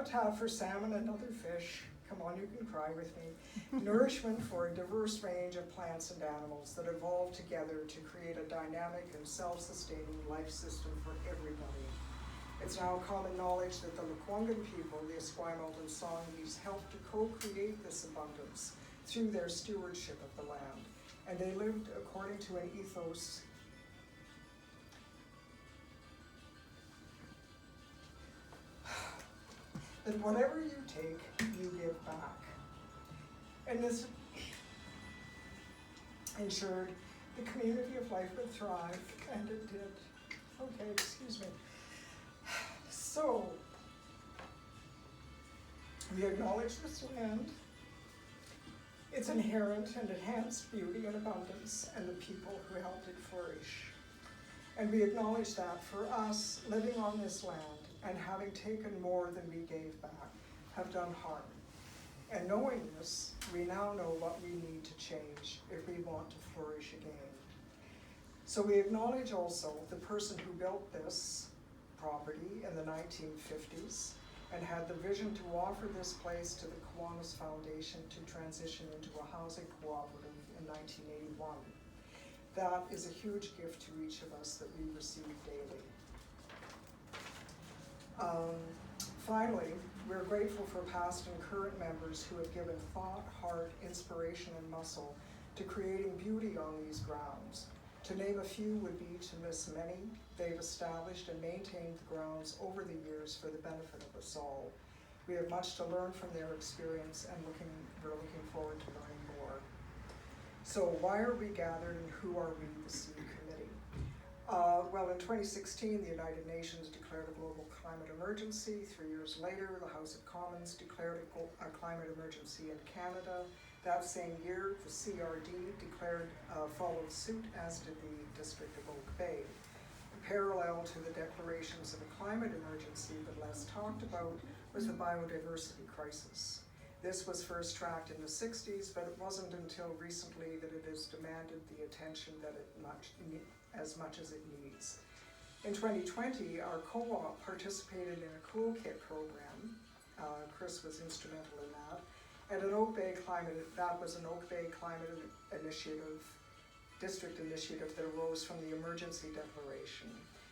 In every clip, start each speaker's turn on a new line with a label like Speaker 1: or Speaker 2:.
Speaker 1: habitat for salmon and other fish, come on, you can cry with me, nourishment for a diverse range of plants and animals that evolve together to create a dynamic and self-sustaining life system for everybody. It's now common knowledge that the Lekwungen people, the Esquimalt and Songhees, helped to co-create this abundance through their stewardship of the land. And they lived according to an ethos that whatever you take, you give back. And this ensured the community of life would thrive, and it did. Okay, excuse me. So, we acknowledge this land, its inherent and enhanced beauty and abundance, and the people who helped it flourish. And we acknowledge that for us, living on this land and having taken more than we gave back, have done harm. And knowing this, we now know what we need to change if we want to flourish again. So we acknowledge also the person who built this property in the 1950s and had the vision to offer this place to the Kiwanis Foundation to transition into a housing cooperative in 1981. That is a huge gift to each of us that we receive daily. Finally, we're grateful for past and current members who have given thought, heart, inspiration, and muscle to creating beauty on these grounds. To name a few would be to miss many. They've established and maintained the grounds over the years for the benefit of us all. We have much to learn from their experience, and we're looking forward to learning more. So why are we gathered, and who are we, the S.E.E.D Committee? Well, in 2016, the United Nations declared a global climate emergency. 3 years later, the House of Commons declared a climate emergency in Canada. That same year, the C.R.D followed suit, as did the District of Oak Bay. Parallel to the declarations of a climate emergency, but less talked about, was the biodiversity crisis. This was first tracked in the 60s, but it wasn't until recently that it has demanded the attention that as much as it needs. In 2020, our co-op participated in a Cool Kit program. Chris was instrumental in that. And that was an Oak Bay Climate Initiative, district initiative that arose from the emergency declaration.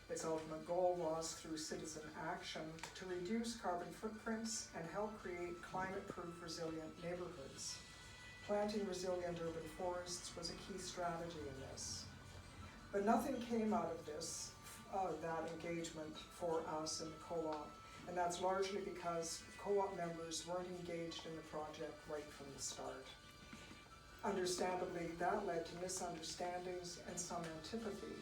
Speaker 1: Its ultimate goal was, through citizen action, to reduce carbon footprints and help create climate-proof resilient neighborhoods. Planting resilient urban forests was a key strategy in this. But nothing came out of this, that engagement for us in the co-op, and that's largely because co-op members weren't engaged in the project right from the start. Understandably, that led to misunderstandings and some antipathy.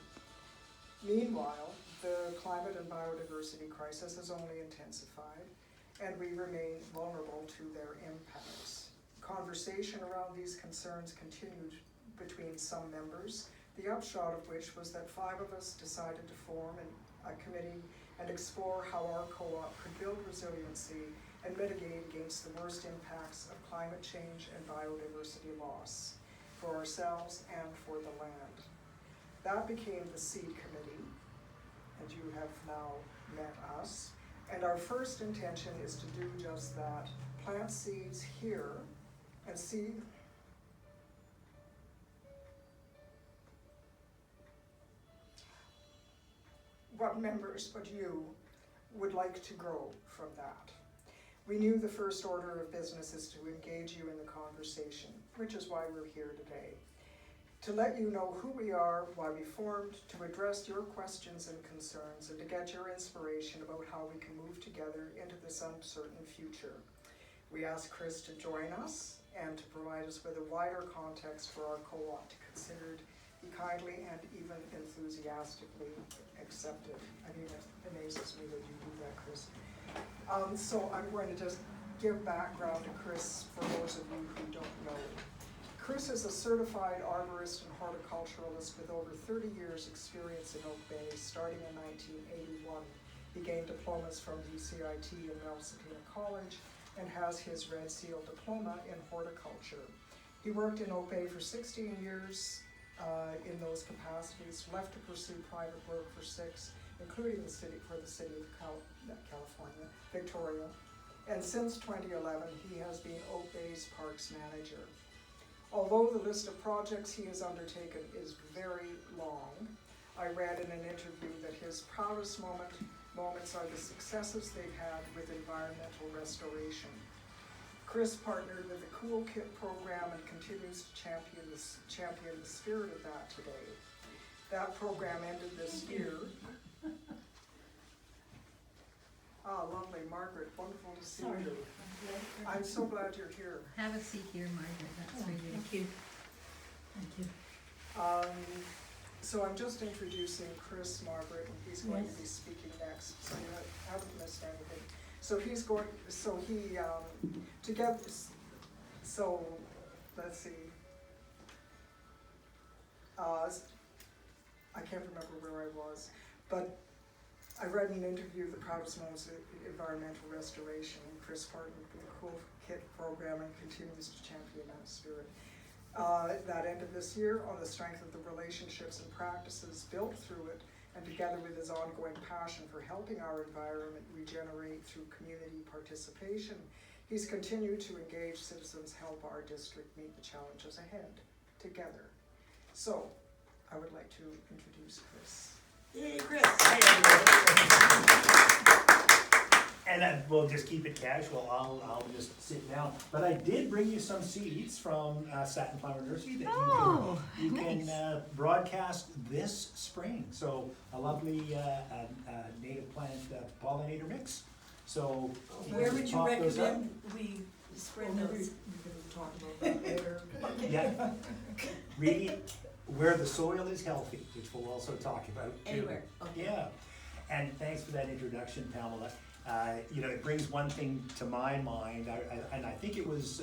Speaker 1: Meanwhile, the climate and biodiversity crisis has only intensified, and we remain vulnerable to their impacts. Conversation around these concerns continued between some members, the upshot of which was that 5 of us decided to form a committee and explore how our co-op could build resiliency and mitigate against the worst impacts of climate change and biodiversity loss for ourselves and for the land. That became the S.E.E.D Committee, and you have now met us. And our first intention is to do just that, plant seeds here and see what members but you would like to grow from that. We knew the first order of business is to engage you in the conversation, which is why we're here today. To let you know who we are, why we formed, to address your questions and concerns, and to get your inspiration about how we can move together into this uncertain future. We asked Chris to join us and to provide us with a wider context for our co-op to consider, be kindly and even enthusiastically accepted. I mean, it amazes me that you do that, Chris. So I'm going to just give background to Chris for those of you who don't know. Chris is a certified arborist and horticulturalist with over 30 years experience in Oak Bay. Starting in 1981, he gained diplomas from UCIT and Pasadena College and has his Red Seal diploma in horticulture. He worked in Oak Bay for 16 years in those capacities, left to pursue private work for 6, including for the city of California, Victoria. and since 2011 he has been Oak Bay's Parks Manager. Although the list of projects he has undertaken is very long, I read in an interview that his proudest moments are the successes they've had with environmental restoration. Chris partnered with the Cool Kit program and continues to champion the spirit of that today. That program ended this year. Ah, lovely, Margaret, wonderful to see you. I'm so glad you're here.
Speaker 2: Have a seat here, Margaret, that's really
Speaker 3: Thank you. Thank you.
Speaker 1: So I'm just introducing Chris, Margaret, and he's going to be speaking next, so you haven't missed anything. So he's going, together, so let's see. I can't remember where I was, but I read an interview, The Proudest Moments of Environmental Restoration, and Chris partnered with the Cool Kit program and continues to champion that spirit. That ended this year on the strength of the relationships and practices built through it, and together with his ongoing passion for helping our environment regenerate through community participation, he's continued to engage citizens, help our district meet the challenges ahead together. So, I would like to introduce Chris.
Speaker 3: Yay, Chris!
Speaker 4: Hi, everyone. And we'll just keep it casual. I'll just sit down. But I did bring you some seeds from Satin Flower Nursery that you can broadcast this spring. So a lovely native plant pollinator mix. So
Speaker 3: Where would you
Speaker 4: pop those up.
Speaker 3: recommend we spread those?
Speaker 1: We can talk about that later.
Speaker 4: Yeah, really, where the soil is healthy, which we'll also talk about too.
Speaker 3: Anywhere. Okay.
Speaker 4: Yeah, and thanks for that introduction, Pamela. It brings one thing to my mind, and I think it was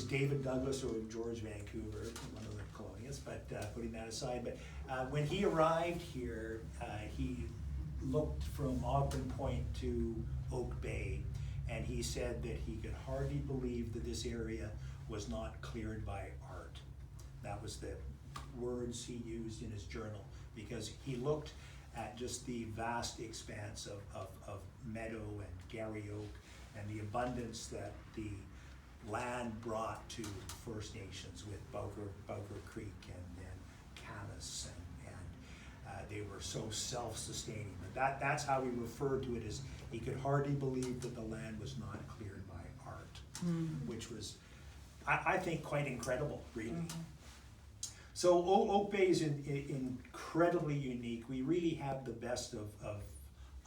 Speaker 4: David Douglas or George Vancouver, one of the colonialists, but putting that aside. But when he arrived here, he looked from Ogden Point to Oak Bay, and he said that he could hardly believe that this area was not cleared by art. That was the words he used in his journal, because he looked at just the vast expanse of meadow and Gary Oak and the abundance that the land brought to First Nations with Bowker Creek and Camas, and they were so self-sustaining. But that's how he referred to it, as he could hardly believe that the land was not cleared by art, which was, I think, quite incredible, really. So Oak Bay is incredibly unique. We really have the best of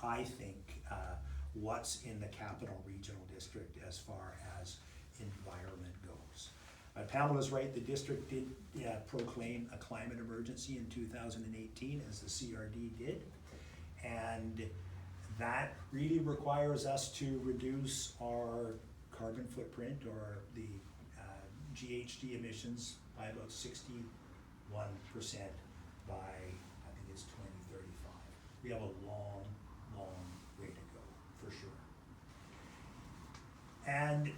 Speaker 4: I think, what's in the Capital Regional District as far as environment goes. Pamela's right, the district did proclaim a climate emergency in 2018, as the CRD did. And that really requires us to reduce our carbon footprint, or the GHG emissions, by about 61% by, I think it's 2035. We have a long, long way to go, for sure. And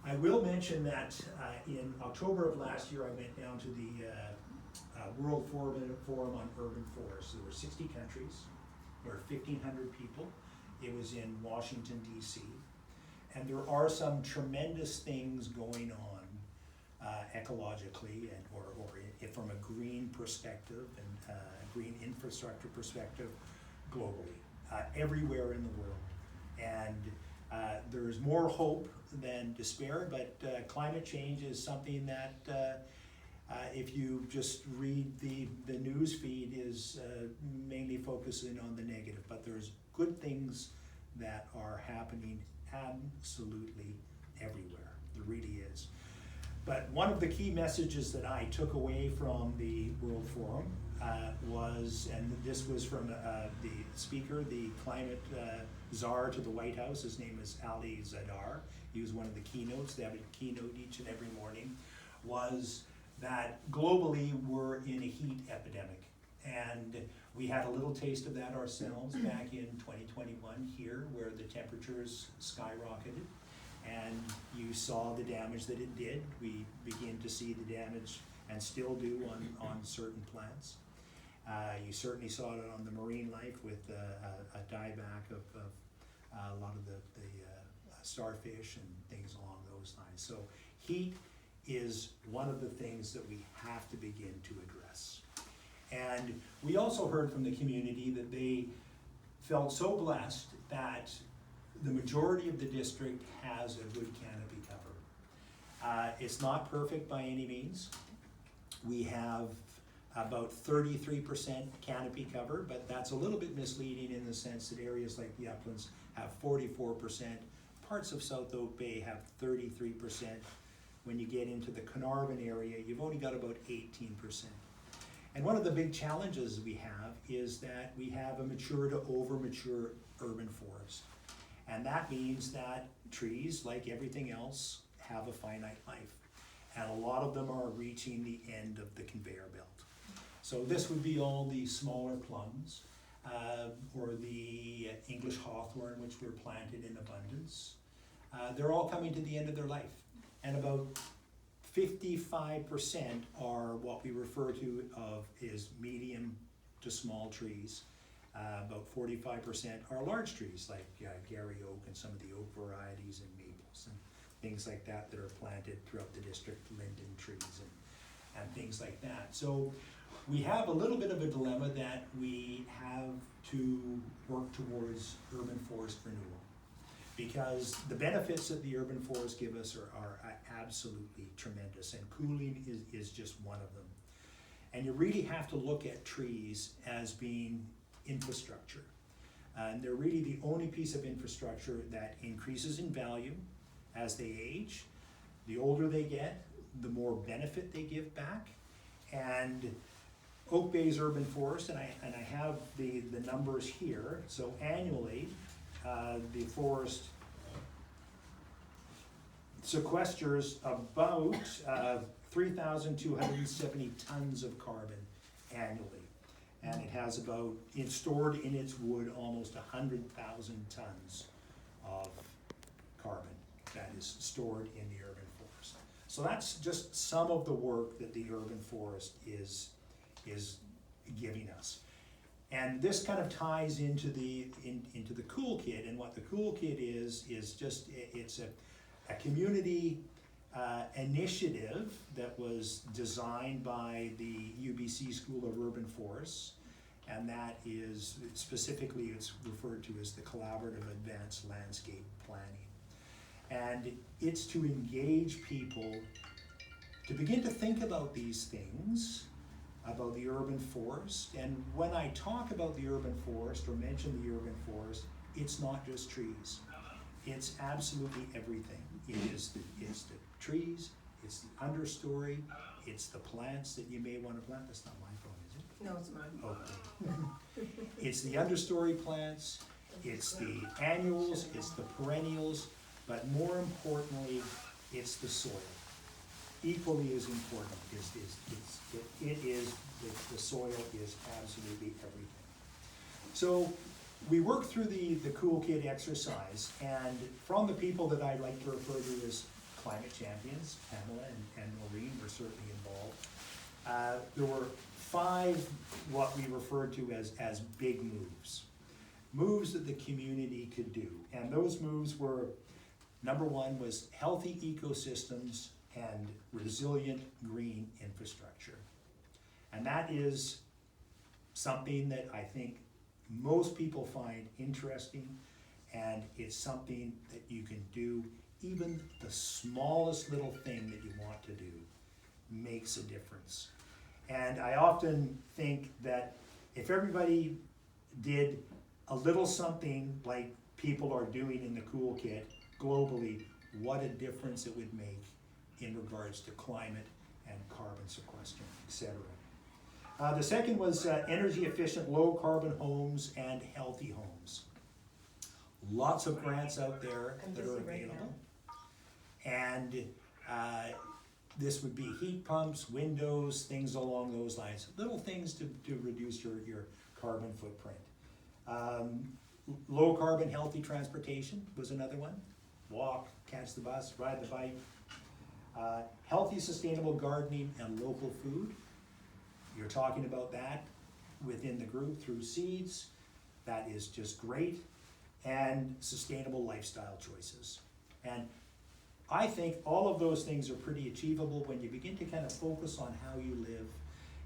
Speaker 4: I will mention that in October of last year, I went down to the World Forum on Urban Forests. There were 60 countries, there were 1,500 people. It was in Washington, D.C. And there are some tremendous things going on ecologically, and or from a green perspective and green infrastructure perspective globally, everywhere in the world. And there's more hope than despair, but climate change is something that if you just read the news feed, is mainly focusing on the negative, but there's good things that are happening absolutely everywhere. There really is. But one of the key messages that I took away from the World Forum was, and this was from the speaker, the climate czar to the White House. His name is Ali Zadar. He was one of the keynotes. They have a keynote each and every morning. Was that globally we're in a heat epidemic, and we had a little taste of that ourselves back in 2021 here, where the temperatures skyrocketed. And you saw the damage that it did. We begin to see the damage, and still do, on certain plants. You certainly saw it on the marine life with a dieback a lot of the starfish and things along those lines. So heat is one of the things that we have to begin to address. And we also heard from the community that they felt so blessed that the majority of the district has a good canopy cover. It's not perfect by any means. We have about 33% canopy cover, but that's a little bit misleading in the sense that areas like the uplands have 44%, parts of South Oak Bay have 33%. When you get into the Carnarvon area, you've only got about 18%. And one of the big challenges we have is that we have a mature to over mature urban forest. And that means that trees, like everything else, have a finite life. And a lot of them are reaching the end of the conveyor belt. So this would be all the smaller plums, or the English hawthorn, which were planted in abundance. They're all coming to the end of their life. And about 55% are what we refer to as medium to small trees. About 45% are large trees like Gary oak and some of the oak varieties and maples and things like that that are planted throughout the district, linden trees and things like that. So we have a little bit of a dilemma that we have to work towards urban forest renewal, because the benefits that the urban forests give us are absolutely tremendous, and cooling is just one of them. And you really have to look at trees as being infrastructure. And they're really the only piece of infrastructure that increases in value as they age. The older they get, the more benefit they give back. And Oak Bay's urban forest, and I have the numbers here. So annually, the forest sequesters about 3,270 tons of carbon annually. And it has about, it's stored in its wood almost 100,000 tons of carbon that is stored in the urban forest. So that's just some of the work that the urban forest is giving us. And this kind of ties into the Cool Kit, and what the Cool Kit is just, it's a community initiative that was designed by the UBC School of Urban Forests, and that is specifically, it's referred to as the Collaborative Advanced Landscape Planning. And it's to engage people to begin to think about these things, about the urban forest. And when I talk about the urban forest or mention the urban forest, it's not just trees. It's absolutely everything. It's the trees, it's the understory, it's the plants that you may want to plant. That's not my phone, is it?
Speaker 3: No, it's mine.
Speaker 4: Okay. It's the understory plants, it's the annuals, it's the perennials, but more importantly, it's the soil. Equally as important is the soil is absolutely everything. So we worked through the Cool Kid exercise, and from the people that I like to refer to as climate champions, Pamela and Maureen were certainly involved. There were 5 what we referred to as big moves that the community could do. And those moves were, number 1 was healthy ecosystems and resilient green infrastructure. And that is something that I think most people find interesting, and it's something that you can do. Even the smallest little thing that you want to do makes a difference. And I often think that if everybody did a little something like people are doing in the Cool Kit globally, what a difference it would make in regards to climate and carbon sequestration, etc. The second was energy efficient, low carbon homes and healthy homes. Lots of grants out there that are available. And this would be heat pumps, windows, things along those lines. Little things to reduce your carbon footprint. Low carbon healthy transportation was another one. Walk, catch the bus, ride the bike. Healthy sustainable gardening and local food. You're talking about that within the group through S.E.E.D. That is just great. and sustainable lifestyle choices. And I think all of those things are pretty achievable when you begin to kind of focus on how you live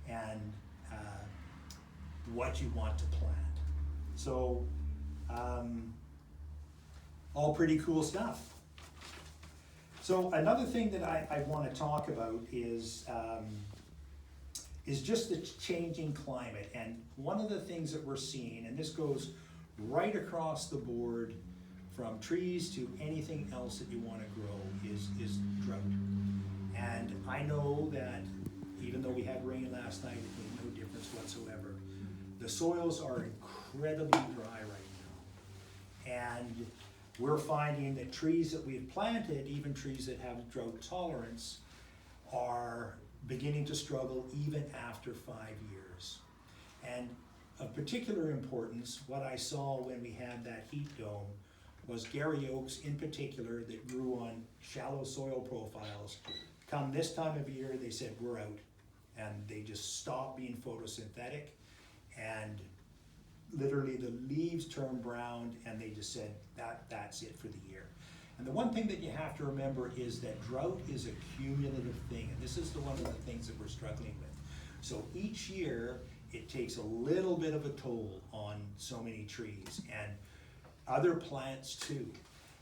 Speaker 4: and what you want to plant. So, all pretty cool stuff. So another thing that I want to talk about is just the changing climate. And one of the things that we're seeing, and this goes right across the board from trees to anything else that you want to grow, is drought. And I know that even though we had rain last night, it made no difference whatsoever. The soils are incredibly dry right now. And we're finding that trees that we've planted, even trees that have drought tolerance, are beginning to struggle even after 5 years. And of particular importance, what I saw when we had that heat dome was Gary oaks in particular that grew on shallow soil profiles. Come this time of year, they said, we're out. And they just stopped being photosynthetic, and literally the leaves turned brown, and they just said that's it for the year. And the one thing that you have to remember is that drought is a cumulative thing, and this is one of the things that we're struggling with. So each year it takes a little bit of a toll on so many trees and other plants too.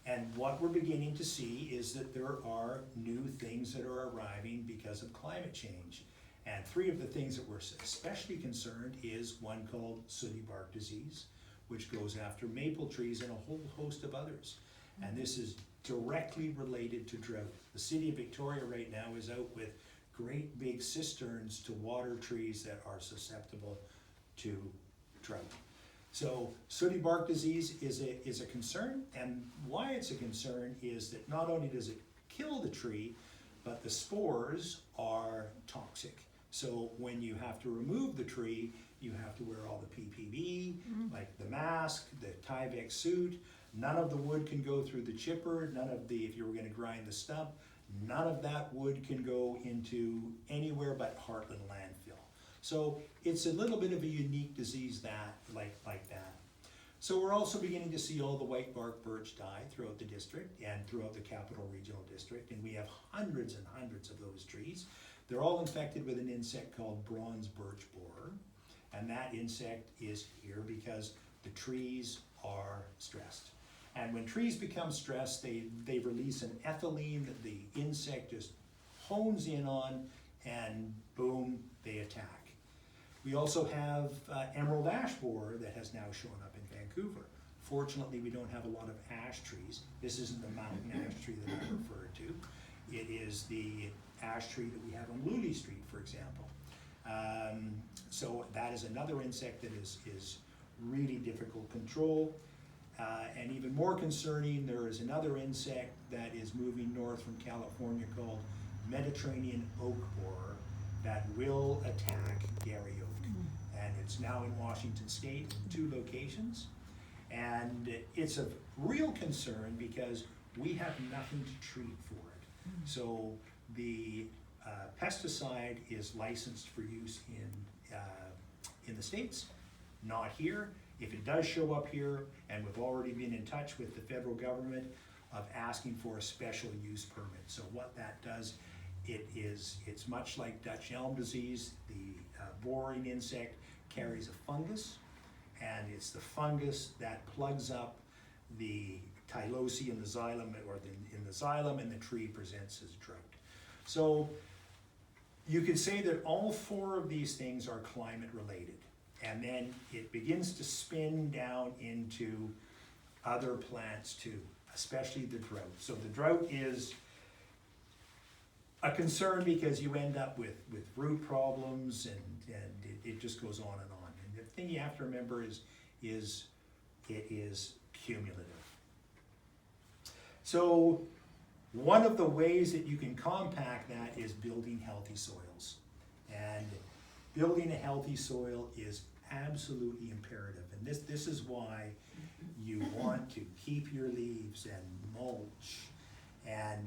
Speaker 4: And what we're beginning to see is that there are new things that are arriving because of climate change. And 3 of the things that we're especially concerned is one called sooty bark disease, which goes after maple trees and a whole host of others. And this is directly related to drought. The city of Victoria right now is out with great big cisterns to water trees that are susceptible to drought. So sooty bark disease is a concern, and why it's a concern is that not only does it kill the tree, but the spores are toxic. So when you have to remove the tree, you have to wear all the PPE, like the mask, the Tyvek suit. None of the wood can go through the chipper, if you were gonna grind the stump, none of that wood can go into anywhere but Heartland landfill. So it's a little bit of a unique disease like that. So we're also beginning to see all the white bark birch die throughout the district and throughout the Capital Regional District, and we have hundreds and hundreds of those trees. They're all infected with an insect called bronze birch borer, and that insect is here because the trees are stressed. And when trees become stressed, they release an ethylene that the insect just hones in on, and boom, they attack. We also have emerald ash borer that has now shown up in Vancouver. Fortunately, we don't have a lot of ash trees. This isn't the mountain ash tree that I referred to. It is the ash tree that we have on Luley Street, for example. So that is another insect that is really difficult to control. And even more concerning, there is another insect that is moving north from California called Mediterranean oak borer that will attack Gary oak. And it's now in Washington State in 2 locations. And it's a real concern because we have nothing to treat for it. So the pesticide is licensed for use in the States, not here. If it does show up here, and we've already been in touch with the federal government of asking for a special use permit. So what that does, it's much like Dutch elm disease. The boring insect carries a fungus, and it's the fungus that plugs up the tylosea in the xylem, or in the xylem, and the tree presents as drought. So you could say that all 4 of these things are climate related, and then it begins to spin down into other plants too, especially the drought. So the drought is a concern because you end up with root problems, and it just goes on and on. And the thing you have to remember is it is cumulative. So one of the ways that you can compact that is building healthy soils. And building a healthy soil is absolutely imperative. And this is why you want to keep your leaves and mulch and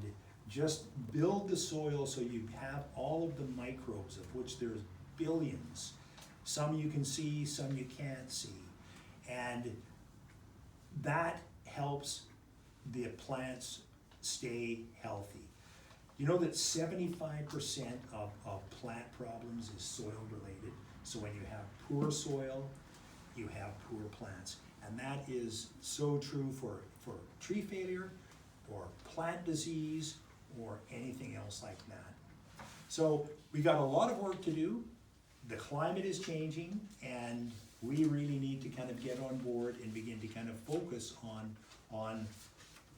Speaker 4: just build the soil so you have all of the microbes, of which there's billions. Some you can see, some you can't see. And that helps the plants stay healthy. You know that 75% of plant problems is soil related. So when you have poor soil, you have poor plants. And that is so true for tree failure or plant disease or anything else like that. So we got a lot of work to do. The climate is changing, and we really need to kind of get on board and begin to kind of focus on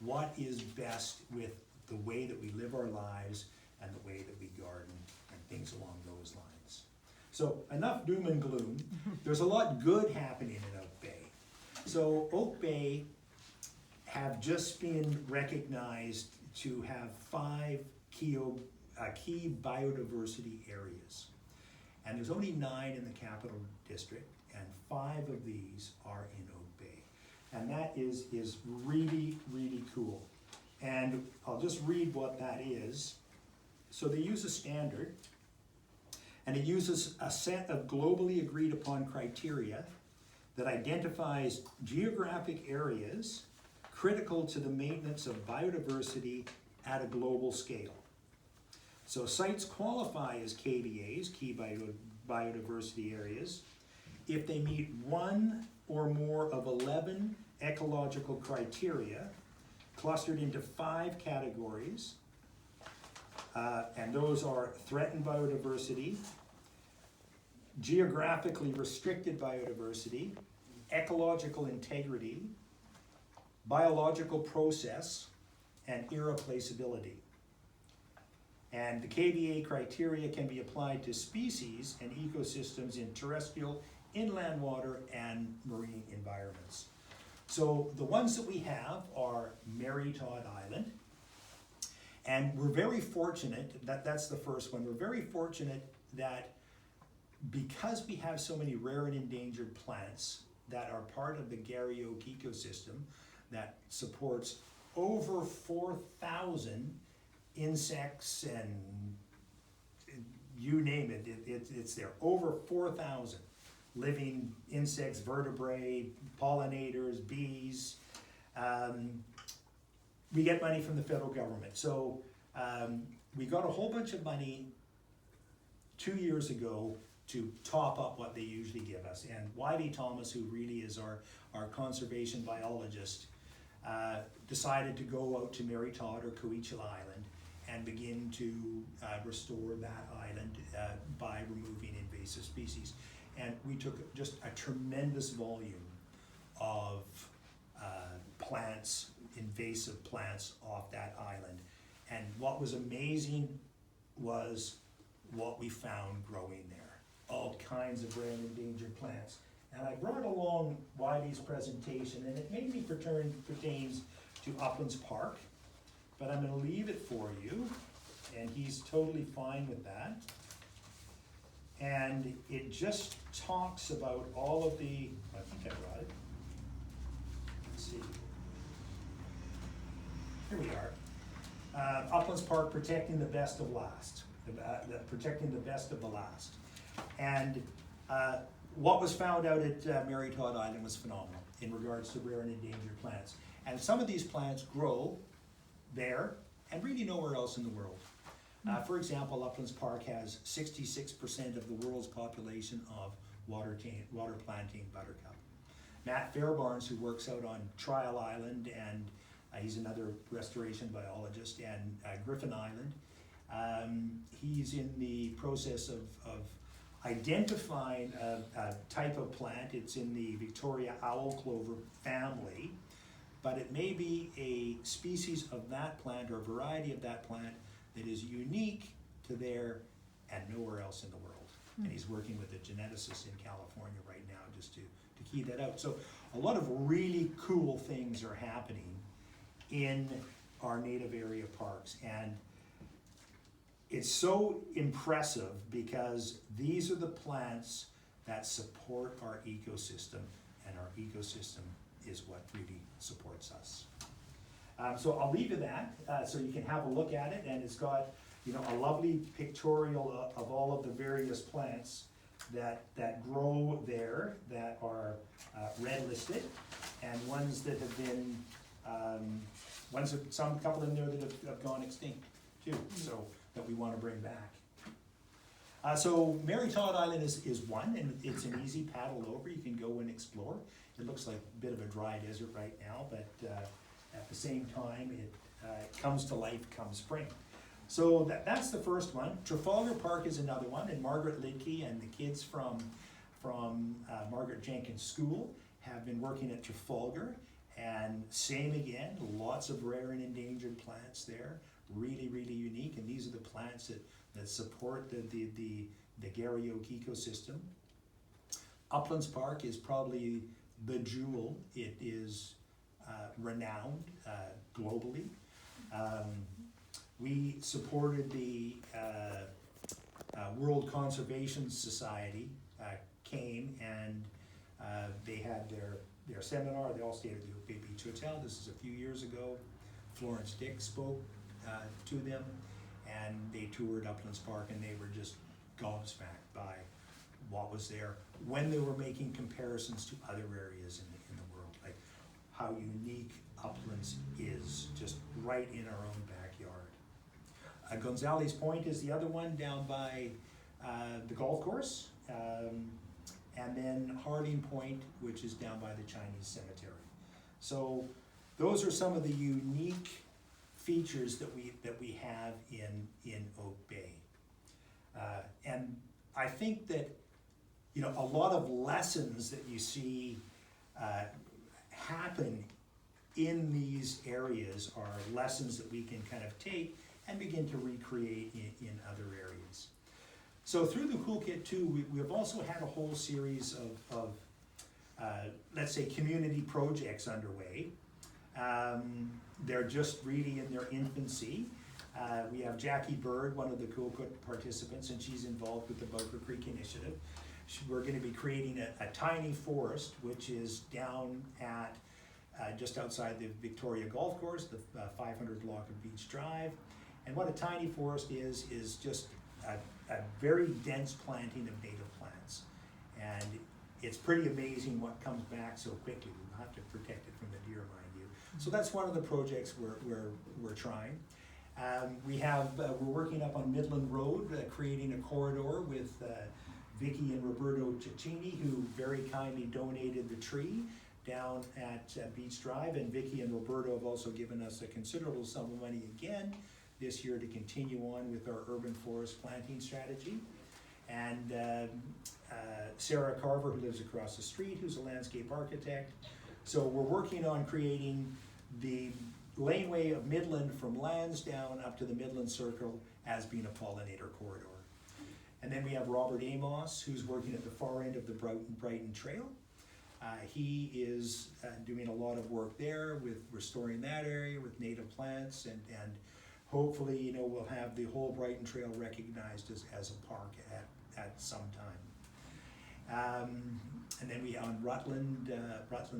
Speaker 4: what is best with the way that we live our lives and the way that we garden and things along those lines. So enough doom and gloom. There's a lot good happening in Oak Bay. So Oak Bay have just been recognized to have 5 key biodiversity areas. And there's only 9 in the Capital District, and 5 of these are in Oak Bay. And that is really, really cool. And I'll just read what that is. So they use a standard, and it uses a set of globally agreed upon criteria that identifies geographic areas critical to the maintenance of biodiversity at a global scale. So sites qualify as KBAs, key biodiversity areas, if they meet 1 or more of 11 ecological criteria clustered into 5 categories, and those are threatened biodiversity, geographically restricted biodiversity, ecological integrity, biological process, and irreplaceability. And the KBA criteria can be applied to species and ecosystems in terrestrial, inland water, and marine environments. So the ones that we have are Mary Todd Island, and we're very fortunate, that's the first one, we're very fortunate that because we have so many rare and endangered plants that are part of the Garry Oak ecosystem that supports over 4,000 insects and you name it, it's there. Over 4,000 living insects, vertebrae, pollinators, bees. We get money from the federal government. So we got a whole bunch of money 2 years ago to top up what they usually give us. And Wiley Thomas, who really is our conservation biologist, decided to go out to Mary Todd or Coachella Island and begin to restore that island by removing invasive species. And we took just a tremendous volume of plants, invasive plants off that island. And what was amazing was what we found growing there. All kinds of rare and endangered plants. And I brought along Wiley's presentation, and it mainly pertains to Uplands Park, but I'm going to leave it for you, and he's totally fine with that. And it just talks about all of the, I think I brought it. Let's see. Here we are. Uplands Park, protecting the best of last. Protecting the best of the last. And what was found out at Mary Todd Island was phenomenal in regards to rare and endangered plants. And some of these plants grow there and really nowhere else in the world. For example, Uplands Park has 66% of the world's population of water plantain buttercup. Matt Fairbarns, who works out on Trial Island, and he's another restoration biologist, and Griffin Island, he's in the process of identifying a type of plant. It's in the Victoria owl clover family, but it may be a species of that plant or a variety of that plant that is unique to there and nowhere else in the world. And he's working with a geneticist in California right now just to key that out. So a lot of really cool things are happening in our native area parks. And it's so impressive because these are the plants that support our ecosystem, and our ecosystem is what really supports us. So I'll leave you that, so you can have a look at it, and it's got, you know, a lovely pictorial of all of the various plants that grow there that are red listed. and ones that have been, some couple in there that have gone extinct too, so that we want to bring back. So Mary Todd Island is one, and it's an easy paddle over. You can go and explore. It looks like a bit of a dry desert right now, but at the same time, it comes to life come spring. So that's the first one. Trafalgar Park is another one, and Margaret Lidke and the kids from Margaret Jenkins School have been working at Trafalgar, and same again, lots of rare and endangered plants there, really, really unique, and these are the plants that support the Garryoke ecosystem. Uplands Park is probably the jewel. It is renowned globally. We supported the World Conservation Society came, and they had their seminar. They all stayed at the Bay Beach Hotel. This is a few years ago. Florence Dick spoke to them, and they toured Uplands Park, and they were just gobsmacked by what was there when they were making comparisons to other areas in the world, like how unique Uplands is, just right in our own backyard. Gonzales Point is the other one down by the golf course, and then Harding Point, which is down by the Chinese cemetery. So those are some of the unique features that we have in Oak Bay. And I think that, you know, a lot of lessons that you see happen in these areas are lessons that we can kind of take and begin to recreate in other areas. So through the Toolkit too, we've also had a whole series of let's say, community projects underway. They're just really in their infancy. We have Jackie Bird, one of the Toolkit participants, and she's involved with the Bunker Creek Initiative. We're going to be creating a tiny forest, which is down at just outside the Victoria Golf Course, the 500 block of Beach Drive. And what a tiny forest is just a very dense planting of native plants. And it's pretty amazing what comes back so quickly. We'll have to protect it from the deer, mind you. So that's one of the projects we're trying. We're working up on Midland Road, creating a corridor with Vicky and Roberto Cicchini, who very kindly donated the tree down at Beach Drive, and Vicky and Roberto have also given us a considerable sum of money again this year to continue on with our urban forest planting strategy. And Sarah Carver, who lives across the street, who's a landscape architect. So we're working on creating the laneway of Midland from Lansdowne up to the Midland Circle as being a pollinator corridor. And then we have Robert Amos, who's working at the far end of the Brighton Trail. He is doing a lot of work there with restoring that area with native plants, and hopefully, you know, we'll have the whole Brighton Trail recognized as a park at some time. And then we on Rutland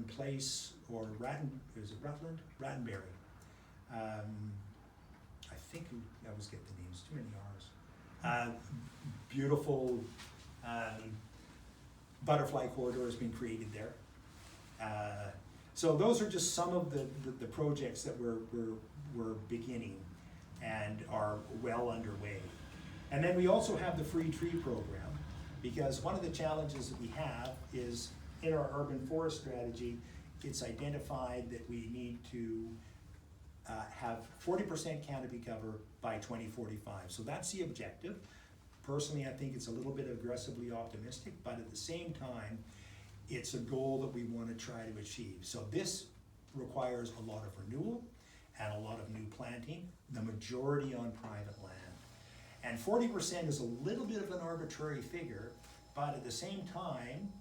Speaker 4: Place, or Rattenberry. I think I always get the names, too many R's. Beautiful butterfly corridor has been created there. So those are just some of the projects that we're beginning and are well underway. And then we also have the free tree program, because one of the challenges that we have is in our urban forest strategy, it's identified that we need to have 40% canopy cover by 2045. So that's the objective. Personally, I think it's a little bit aggressively optimistic, but at the same time, it's a goal that we want to try to achieve. So this requires a lot of renewal and a lot of new planting, the majority on private land. And 40% is a little bit of an arbitrary figure, but at the same time,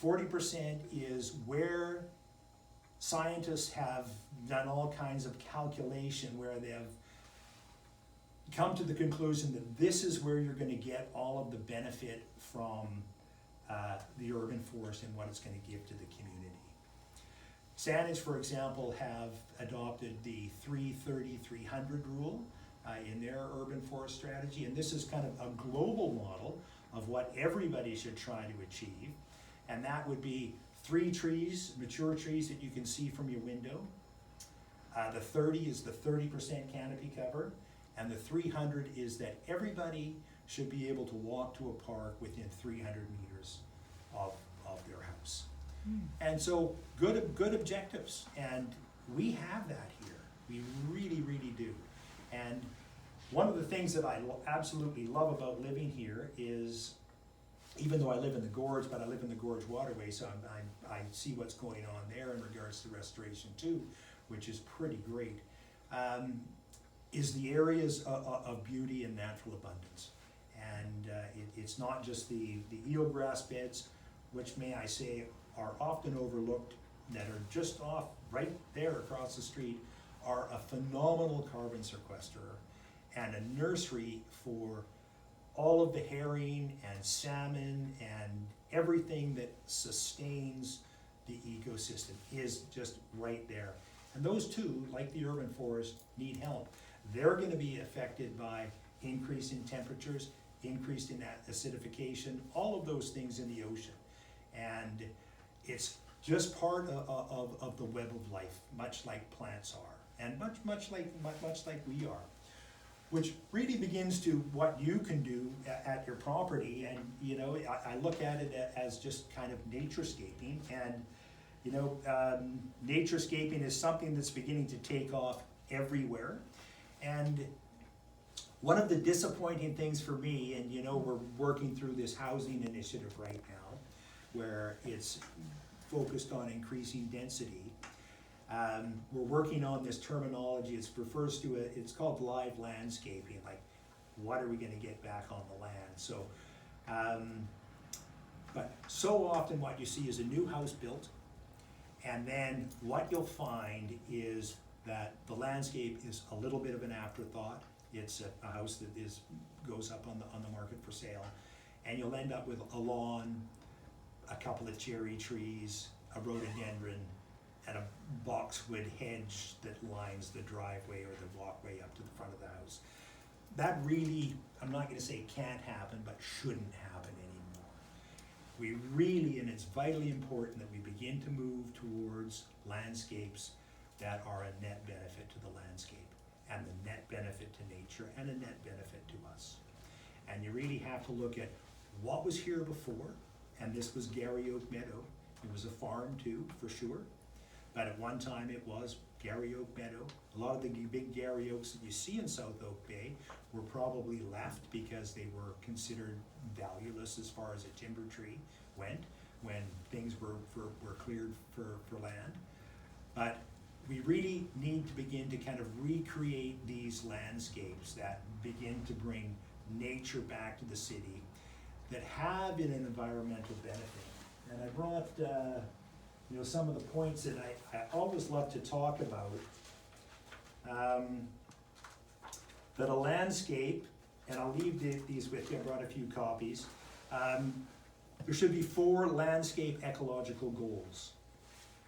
Speaker 4: 40% is where scientists have done all kinds of calculation, where they have come to the conclusion that this is where you're going to get all of the benefit from the urban forest and what it's going to give to the community. Saanich, for example, have adopted the 330-300 rule in their urban forest strategy, and this is kind of a global model of what everybody should try to achieve, and that would be 3 trees, mature trees that you can see from your window. The 30 is the 30% canopy cover, and the 300 is that everybody should be able to walk to a park within 300 meters of their house. And so good objectives, and we have that here. We really, really do. And one of the things that I absolutely love about living here is, even though I live in the gorge, but I live in the gorge waterway, so I see what's going on there in regards to restoration too, which is pretty great, is the areas of beauty and natural abundance. And it's not just the eelgrass beds, which, may I say, are often overlooked, that are just off right there across the street, are a phenomenal carbon sequesterer and a nursery for all of the herring and salmon and everything that sustains the ecosystem is just right there. And those two, like the urban forest, need help. They're going to be affected by increase in temperatures, increase in acidification, all of those things in the ocean. And it's just part of the web of life, much like plants are, and much like we are. Which really begins to what you can do at your property. And you know, I look at it as just kind of naturescaping, and you know, naturescaping is something that's beginning to take off everywhere. And one of the disappointing things for me, and you know, we're working through this housing initiative right now, where it's focused on increasing density. We're working on this terminology. It refers to it's called live landscaping. Like, what are we going to get back on the land? So, but so often what you see is a new house built, and then what you'll find is that the landscape is a little bit of an afterthought. It's a house that goes up on the market for sale, and you'll end up with a lawn, a couple of cherry trees, a rhododendron, and a boxwood hedge that lines the driveway or the walkway up to the front of the house. That really, I'm not going to say can't happen, but shouldn't happen anymore. We really, and it's vitally important that we begin to move towards landscapes that are a net benefit to the landscape, and the net benefit to nature, and a net benefit to us. And you really have to look at what was here before, and this was Gary Oak Meadow. It was a farm too, for sure. But at one time it was Gary Oak Meadow. A lot of the big Gary Oaks that you see in South Oak Bay were probably left because they were considered valueless as far as a timber tree went, when things were cleared for land. But we really need to begin to kind of recreate these landscapes that begin to bring nature back to the city, that have an environmental benefit. And I brought you know, some of the points that I always love to talk about. That a landscape, and I'll leave these with you, I brought a few copies. There should be 4 landscape ecological goals.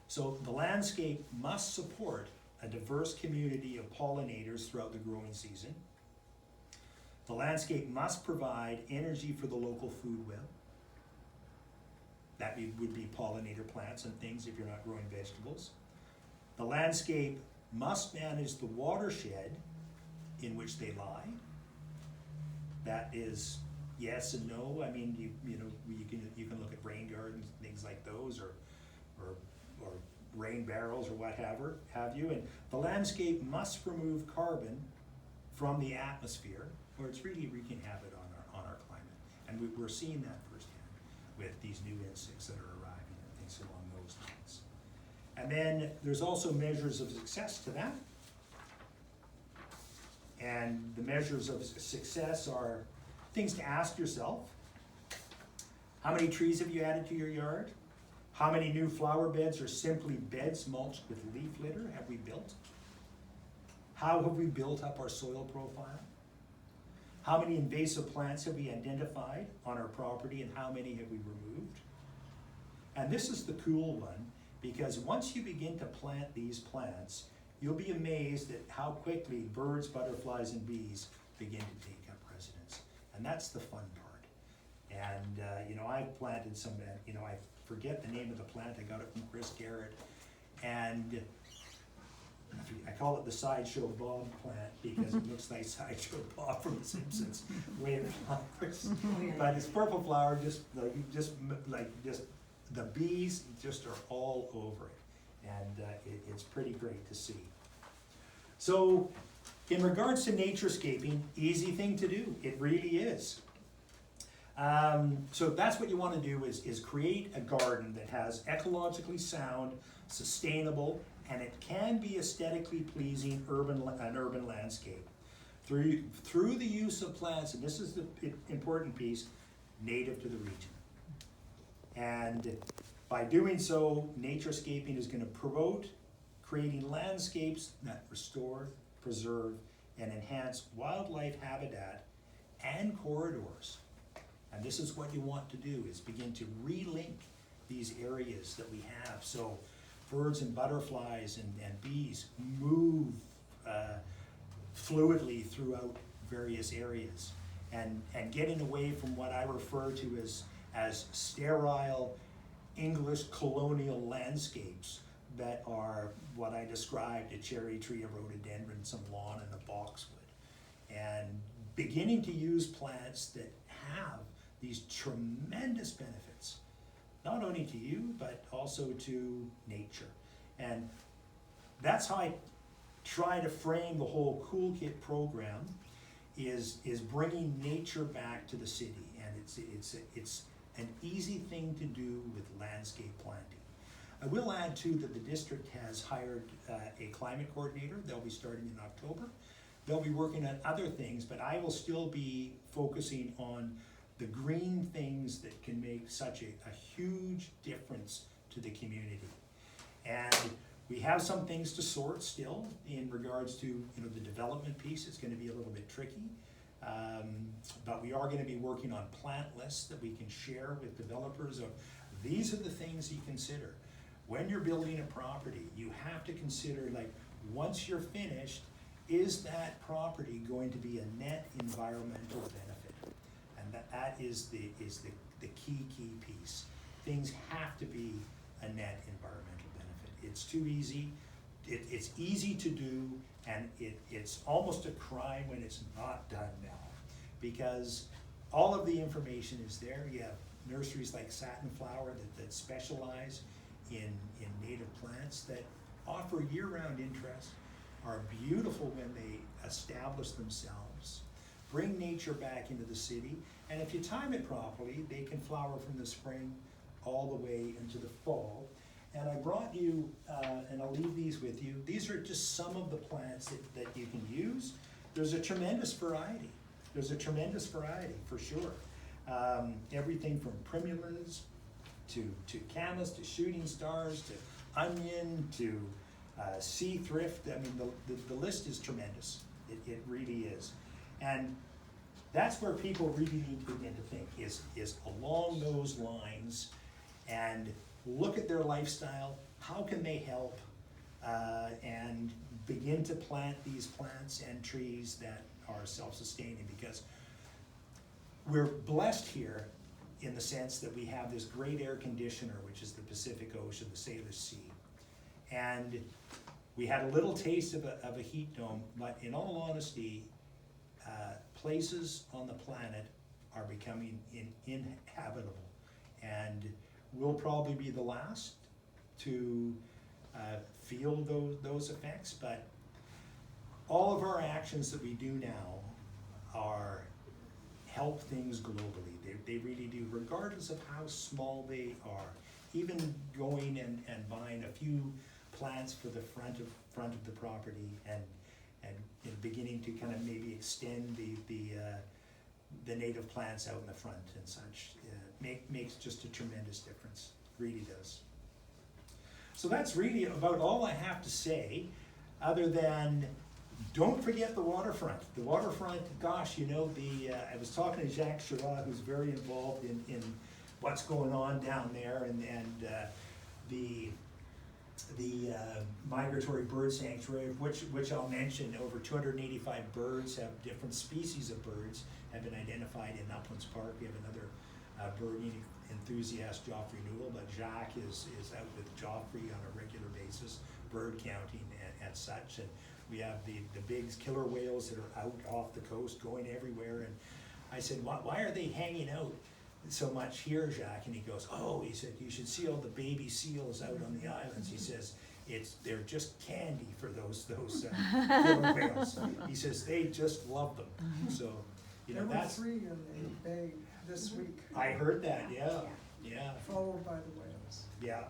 Speaker 4: So the landscape must support a diverse community of pollinators throughout the growing season. The landscape must provide energy for the local food web. That would be pollinator plants and things if you're not growing vegetables. The landscape must manage the watershed in which they lie. That is yes and no. I mean, you can look at rain gardens, things like those, or rain barrels or what have you. And the landscape must remove carbon from the atmosphere, or it's really wreaking havoc on our climate. And we're seeing that firsthand with these new insects that are arriving and things along those lines. And then there's also measures of success to that. And the measures of success are things to ask yourself. How many trees have you added to your yard? How many new flower beds or simply beds mulched with leaf litter have we built? How have we built up our soil profile? How many invasive plants have we identified on our property, and how many have we removed? And this is the cool one, because once you begin to plant these plants, you'll be amazed at how quickly birds, butterflies, and bees begin to take up residence. And that's the fun part. And you know, I've planted some, you know, I've forget the name of the plant, I got it from Chris Garrett, and I call it the Sideshow Bob plant because it looks like Sideshow Bob from The Simpsons, waving flowers.
Speaker 3: Oh, yeah.
Speaker 4: But it's purple flower, just the bees just are all over it, and it's pretty great to see. So, in regards to naturescaping, easy thing to do. It really is. So that's what you want to do is create a garden that has ecologically sound, sustainable, and it can be aesthetically pleasing an urban landscape through the use of plants, and this is the important piece, native to the region. And by doing so, naturescaping is going to promote creating landscapes that restore, preserve, and enhance wildlife habitat and corridors. And this is what you want to do, is begin to relink these areas that we have. So birds and butterflies and bees move fluidly throughout various areas. And getting away from what I refer to as sterile English colonial landscapes that are what I described: a cherry tree, a rhododendron, some lawn, and a boxwood. And beginning to use plants that have these tremendous benefits, not only to you, but also to nature. And that's how I try to frame the whole Cool Kit program, is bringing nature back to the city. And it's an easy thing to do with landscape planting. I will add too that the district has hired a climate coordinator. They'll be starting in October. They'll be working on other things, but I will still be focusing on the green things that can make such a huge difference to the community. And we have some things to sort still in regards to the development piece. It's going to be a little bit tricky, but we are going to be working on plant lists that we can share with developers of these are the things you consider. When you're building a property, you have to consider, like, once you're finished, is that property going to be a net environmental benefit? And that is the key piece. Things have to be a net environmental benefit. It's too easy. It's easy to do, and it's almost a crime when it's not done now, because all of the information is there. You have nurseries like Satin Flower that specialize in native plants that offer year-round interest, are beautiful when they establish themselves, bring nature back into the city, and if you time it properly, they can flower from the spring all the way into the fall. And I brought you, and I'll leave these with you, these are just some of the plants that you can use. There's a tremendous variety. For sure. Everything from primulas to camas, to shooting stars, to onion, to sea thrift. I mean, the list is tremendous. It really is. And that's where people really need to begin to think, is along those lines, and look at their lifestyle. How can they help and begin to plant these plants and trees that are self-sustaining? Because we're blessed here in the sense that we have this great air conditioner, which is the Pacific Ocean, the Sailor Sea. And we had a little taste of a heat dome, but in all honesty, places on the planet are becoming uninhabitable. And we'll probably be the last to feel those effects, but all of our actions that we do now are help things globally. They really do, regardless of how small they are. Even going and buying a few plants for the front of the property and beginning to kind of maybe extend the native plants out in the front and such makes just a tremendous difference. Really does. So that's really about all I have to say, other than don't forget the waterfront. The waterfront, gosh, I was talking to Jacques Chirac, who's very involved in what's going on down there, and the migratory bird sanctuary, which I'll mention. Over 285 birds, different species of birds have been identified in Uplands Park. We have another birding enthusiast Joffrey Newell, but Jacques is out with Joffrey on a regular basis, bird counting and such. And we have the big killer whales that are out off the coast going everywhere. And I said, why are they hanging out so much here, Jacques? And he goes, oh, he said, you should see all the baby seals out on the islands. He says, they're just candy for those killer whales. He says, they just love them. So,
Speaker 1: There were 3 in the bay this week.
Speaker 4: I heard that, yeah.
Speaker 1: Followed by the whales.
Speaker 4: Yeah.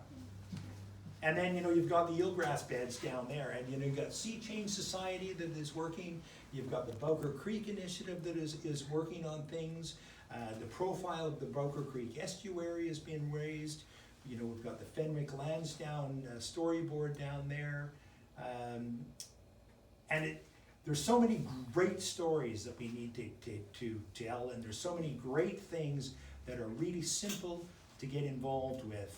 Speaker 4: And then, you've got the eelgrass beds down there, and you've got Sea Change Society that is working. You've got the Bowker Creek Initiative that is working on things. The profile of the Bowker Creek estuary has been raised. We've got the Fenwick Lansdowne storyboard down there. And there's so many great stories that we need to tell, and there's so many great things that are really simple to get involved with.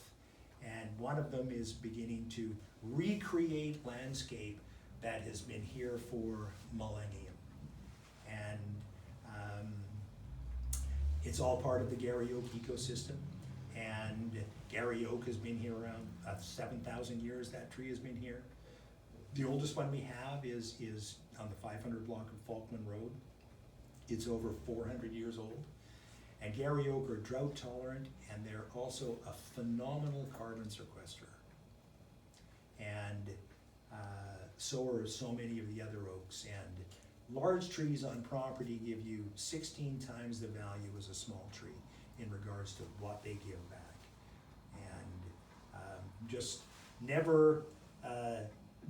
Speaker 4: And one of them is beginning to recreate landscape that has been here for millennium. And it's all part of the Gary Oak ecosystem. And Gary Oak has been here around 7,000 years. That tree has been here. The oldest one we have is on the 500 block of Falkland Road. It's over 400 years old. And Gary Oak are drought tolerant, and they're also a phenomenal carbon sequesterer. And so are so many of the other oaks. And large trees on property give you 16 times the value as a small tree in regards to what they give back. And just never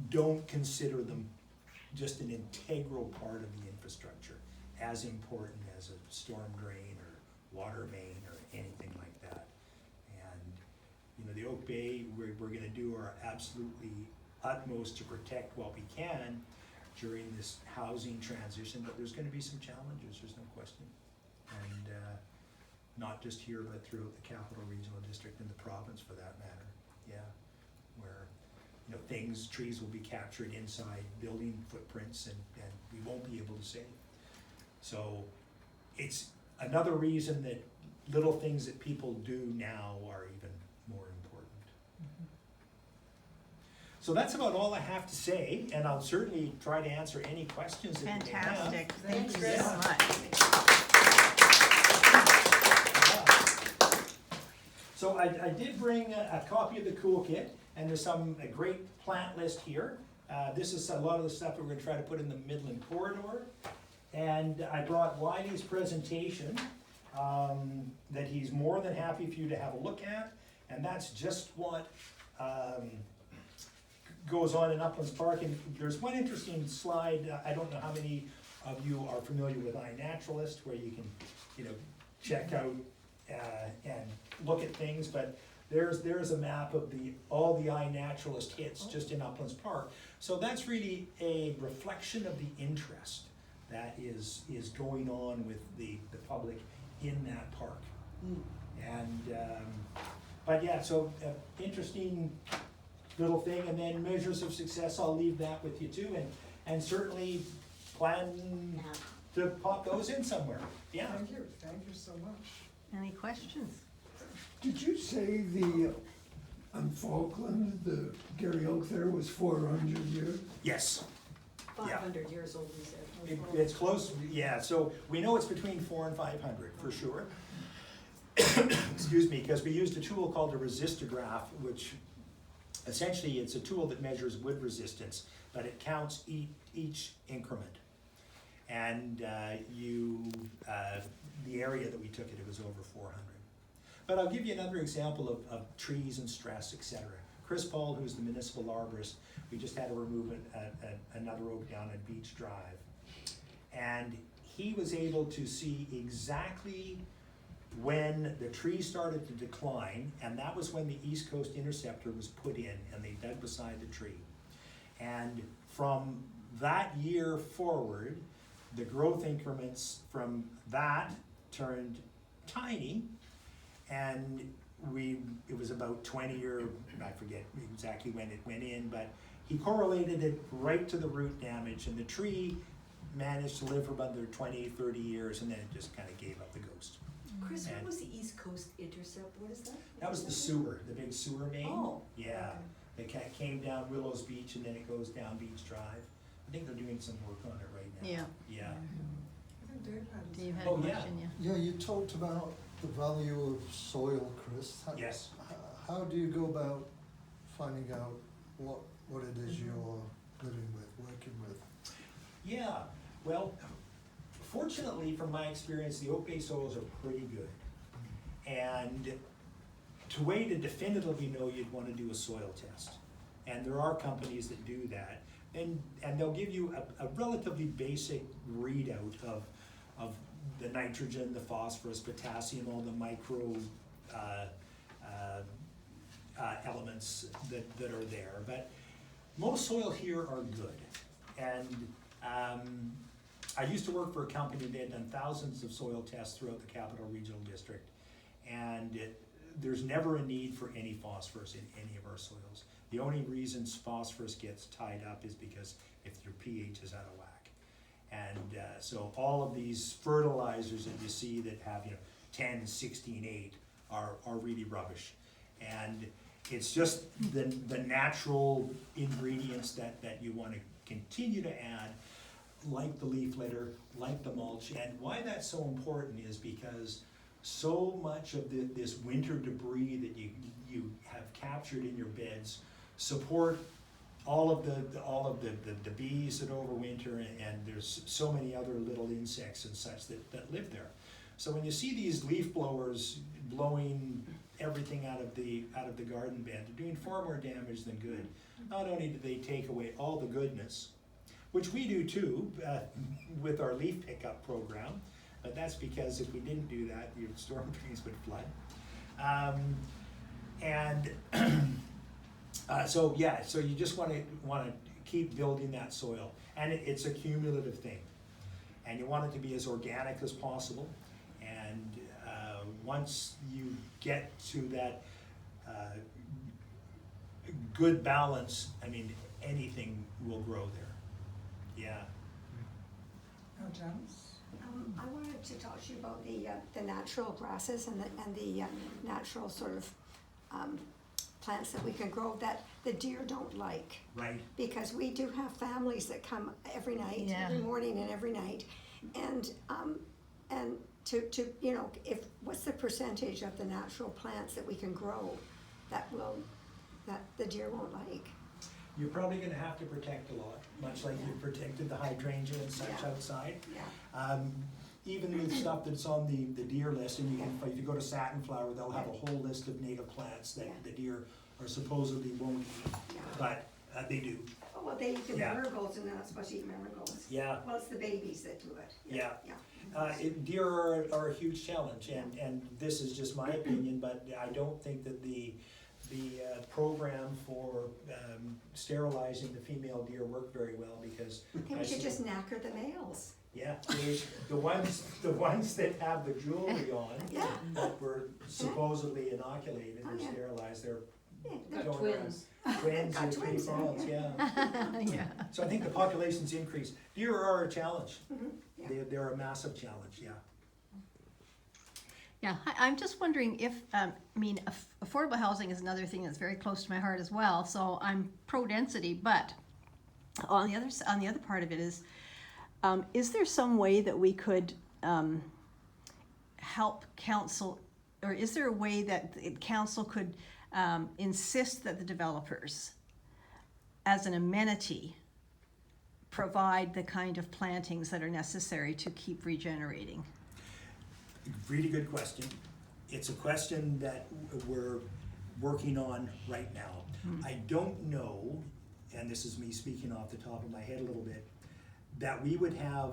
Speaker 4: don't consider them just an integral part of the infrastructure, as important as a storm drain or water main or anything like that. And the Oak Bay, we're going to do our absolutely utmost to protect what we can during this housing transition, but there's going to be some challenges, there's no question. And not just here, but throughout the Capital Regional District and the province for that matter. Yeah, where trees will be captured inside building footprints and we won't be able to save. So it's another reason that little things that people do now are even more important. So that's about all I have to say, and I'll certainly try to answer any questions that you may have.
Speaker 2: Fantastic,
Speaker 3: Thanks,
Speaker 2: thank you
Speaker 3: Chris.
Speaker 2: so much.
Speaker 4: So I did bring a copy of the toolkit, and there's a great plant list here. This is a lot of the stuff that we're going to try to put in the Midland Corridor. And I brought Wiley's presentation that he's more than happy for you to have a look at. And that's just what goes on in Uplands Park. And there's one interesting slide. I don't know how many of you are familiar with iNaturalist, where you can, check out and look at things. But there's a map of all the iNaturalist hits just in Uplands Park. So that's really a reflection of the interest that is going on with the public in that park. And but yeah, so interesting little thing. And then measures of success, I'll leave that with you too, and certainly plan to pop those in somewhere. Yeah.
Speaker 1: Thank you so much.
Speaker 2: Any questions?
Speaker 5: Did you say on Falkland, the Gary Oak there was 400 years?
Speaker 4: Yes.
Speaker 3: 500 years old, we said.
Speaker 4: It's close, yeah, so we know it's between 400 and 500 for sure. Excuse me, because we used a tool called a resistograph, which essentially it's a tool that measures wood resistance, but it counts each increment. And the area that we took it was over 400. But I'll give you another example of trees and stress, etc. Chris Paul, who's the municipal arborist, we just had to remove another oak down at Beach Drive. And he was able to see exactly when the tree started to decline, and that was when the East Coast Interceptor was put in, and they dug beside the tree. And from that year forward, the growth increments from that turned tiny, and it was about 20 or I forget exactly when it went in, but he correlated it right to the root damage, and the tree managed to live for about another 20, 30 years, and then it just kind of gave up the ghost.
Speaker 3: Chris, what
Speaker 4: And-
Speaker 3: was the East Coast Intercept, what is that?
Speaker 4: That was the sewer, the big sewer main.
Speaker 3: Oh.
Speaker 4: Yeah,
Speaker 3: Okay.
Speaker 4: it came down Willows Beach and then it goes down Beach Drive. I think they're doing some work on it right now.
Speaker 2: Yeah.
Speaker 4: Yeah.
Speaker 1: I think Dave had his
Speaker 2: Do you
Speaker 1: hand
Speaker 2: have
Speaker 4: Oh,
Speaker 2: a
Speaker 4: yeah.
Speaker 2: question, yeah?
Speaker 6: Yeah, you talked about the value of soil, Chris.
Speaker 4: Yes.
Speaker 6: How do you go about finding out what it is you're living with, working with?
Speaker 4: Yeah, well, fortunately, from my experience, the oak-based soils are pretty good. And to way to definitively know, you'd wanna do a soil test. And there are companies that do that. And they'll give you a relatively basic readout of the nitrogen, the phosphorus, potassium, all the micro elements that are there. But most soil here are good. And I used to work for a company that had done thousands of soil tests throughout the Capital Regional District. And there's never a need for any phosphorus in any of our soils. The only reason phosphorus gets tied up is because if your pH is out of whack. And so all of these fertilizers that you see that have 10, 16, 8 are really rubbish. And it's just the natural ingredients that you want to continue to add, like the leaf litter, like the mulch. And why that's so important is because so much of this winter debris that you have captured in your beds support all of the bees that overwinter, and there's so many other little insects and such that live there. So when you see these leaf blowers blowing everything out of the garden bed, they're doing far more damage than good. Not only do they take away all the goodness, which we do too with our leaf pickup program, but that's because if we didn't do that, your storm drains would flood. So you just want to keep building that soil, and it's a cumulative thing, and you want it to be as organic as possible. And once you get to that good balance, I mean, anything will grow there. Yeah.
Speaker 1: Oh, Janice?
Speaker 7: I wanted to talk to you about the natural grasses and the natural sort of plants that we can grow that the deer don't like.
Speaker 4: Right.
Speaker 7: Because we do have families that come every night,
Speaker 2: Yeah.
Speaker 7: every morning and every night, and to if what's the percentage of the natural plants that we can grow that the deer won't like?
Speaker 4: You're probably going to have to protect a lot, much like you've protected the hydrangea and such
Speaker 7: Yeah.
Speaker 4: outside.
Speaker 7: Yeah.
Speaker 4: Even with stuff that's on the deer list, and if you go to Satin Flower, they'll have a whole list of native plants that
Speaker 7: Yeah.
Speaker 4: the deer are supposedly won't eat,
Speaker 7: Yeah.
Speaker 4: but they do.
Speaker 7: Oh, well, they eat the
Speaker 4: Yeah.
Speaker 7: marigolds and they're not supposed to eat marigolds.
Speaker 4: Yeah.
Speaker 7: Well, it's the babies that do it.
Speaker 4: Yeah.
Speaker 7: Yeah.
Speaker 4: Deer are a huge challenge, and this is just my opinion, but I don't think that the program for sterilizing the female deer worked very well, because
Speaker 7: I think we should just knacker the males.
Speaker 4: yeah, the ones that have the jewelry on
Speaker 7: Yeah.
Speaker 4: that were supposedly inoculated
Speaker 7: Oh,
Speaker 4: or
Speaker 7: yeah.
Speaker 4: sterilized, they're
Speaker 7: Yeah,
Speaker 3: Got
Speaker 4: going
Speaker 3: twins.
Speaker 4: around. Twins
Speaker 7: Got
Speaker 4: and three
Speaker 7: twins,
Speaker 4: fawns, yeah.
Speaker 2: Yeah.
Speaker 4: So I think the population's increased. Deer are a challenge.
Speaker 7: yeah.
Speaker 4: They're a massive challenge, yeah.
Speaker 2: Yeah, I'm just wondering if, affordable housing is another thing that's very close to my heart as well, so I'm pro-density, but on the other part of it is there some way that we could help council, or is there a way that council could insist that the developers, as an amenity, provide the kind of plantings that are necessary to keep regenerating?
Speaker 4: Really good question. It's a question that we're working on right now. I don't know, and this is me speaking off the top of my head a little bit, that we would have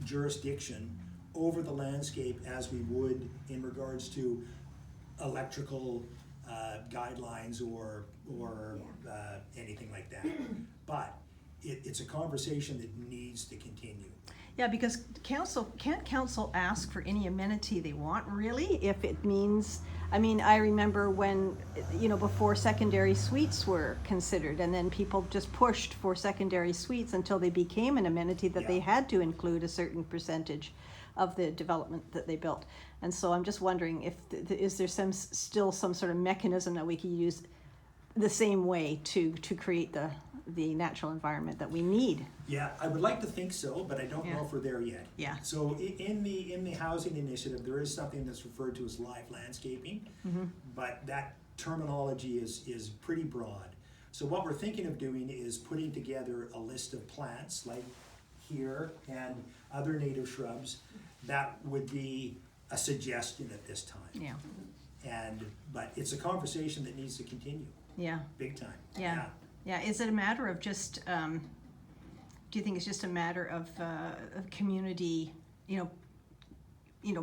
Speaker 4: jurisdiction over the landscape as we would in regards to electrical guidelines or anything like that. But it's a conversation that needs to continue.
Speaker 2: Yeah, because can't council ask for any amenity they want, really, if it means, I remember when, before secondary suites were considered, and then people just pushed for secondary suites until they became an amenity that they
Speaker 4: Yeah.
Speaker 2: had to include a certain percentage of the development that they built. And so I'm just wondering if, is there still some sort of mechanism that we can use the same way to create the natural environment that we need?
Speaker 4: Yeah, I would like to think so, but I don't know
Speaker 2: Yeah.
Speaker 4: if we're there yet.
Speaker 2: Yeah.
Speaker 4: So in the housing initiative, there is something that's referred to as live landscaping, but that terminology is pretty broad. So what we're thinking of doing is putting together a list of plants like here and other native shrubs that would be a suggestion at this time.
Speaker 2: Yeah,
Speaker 4: But it's a conversation that needs to continue,
Speaker 2: yeah,
Speaker 4: big time.
Speaker 2: yeah. Yeah, is it a matter of just, do you think it's just a matter of community,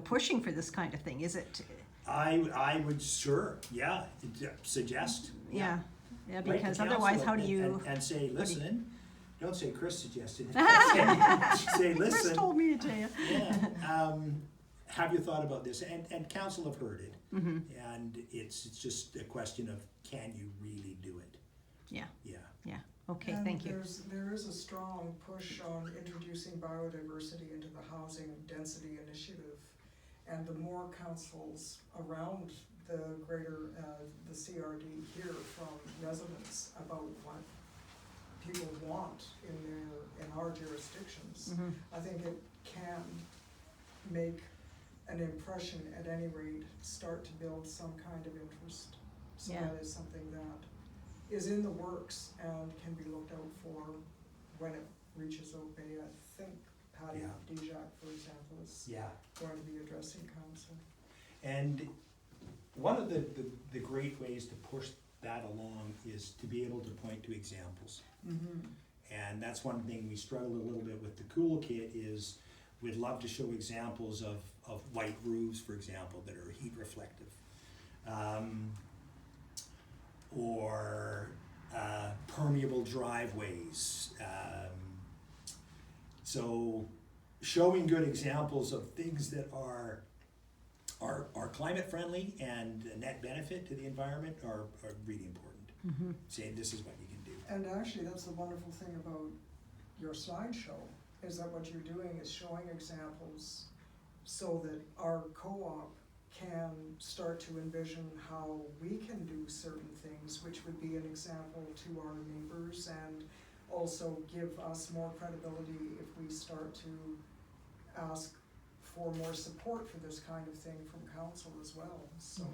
Speaker 2: pushing for this kind of thing? Is it?
Speaker 4: I would, sure, yeah, suggest.
Speaker 2: Yeah, yeah,
Speaker 4: Write to
Speaker 2: because
Speaker 4: council
Speaker 2: otherwise, how do you?
Speaker 4: And say,
Speaker 2: how do you-
Speaker 4: listen, don't say Chris suggested it. Say,
Speaker 2: Chris
Speaker 4: listen,
Speaker 2: told me to tell you.
Speaker 4: yeah, have you thought about this? And council have heard it.
Speaker 2: Mm-hmm.
Speaker 4: And it's just a question of, can you really do it?
Speaker 2: Yeah,
Speaker 4: Yeah.
Speaker 2: yeah, okay,
Speaker 1: And
Speaker 2: thank you.
Speaker 1: there is a strong push on introducing biodiversity into the housing density initiative. And the more councils around the greater, the CRD hear from residents about what people want in our jurisdictions,
Speaker 2: Mhm.
Speaker 1: I think it can make an impression, at any rate, start to build some kind of interest. So
Speaker 2: Yeah.
Speaker 1: that is something that is in the works and can be looked out for when it reaches Oak Bay. I think Patty
Speaker 4: Yeah.
Speaker 1: Dijak, for example, is
Speaker 4: Yeah.
Speaker 1: going to be addressing council.
Speaker 4: And one of the great ways to push that along is to be able to point to examples. And that's one thing we struggle a little bit with the Cool Kit is we'd love to show examples of white roofs, for example, that are heat reflective. Or permeable driveways. So showing good examples of things that are climate friendly and a net benefit to the environment are really important. Saying this is what you can do.
Speaker 1: And actually, that's the wonderful thing about your slideshow, is that what you're doing is showing examples so that our co-op can start to envision how we can do certain things, which would be an example to our neighbors, and also give us more credibility if we start to ask for more support for this kind of thing from council as well. So,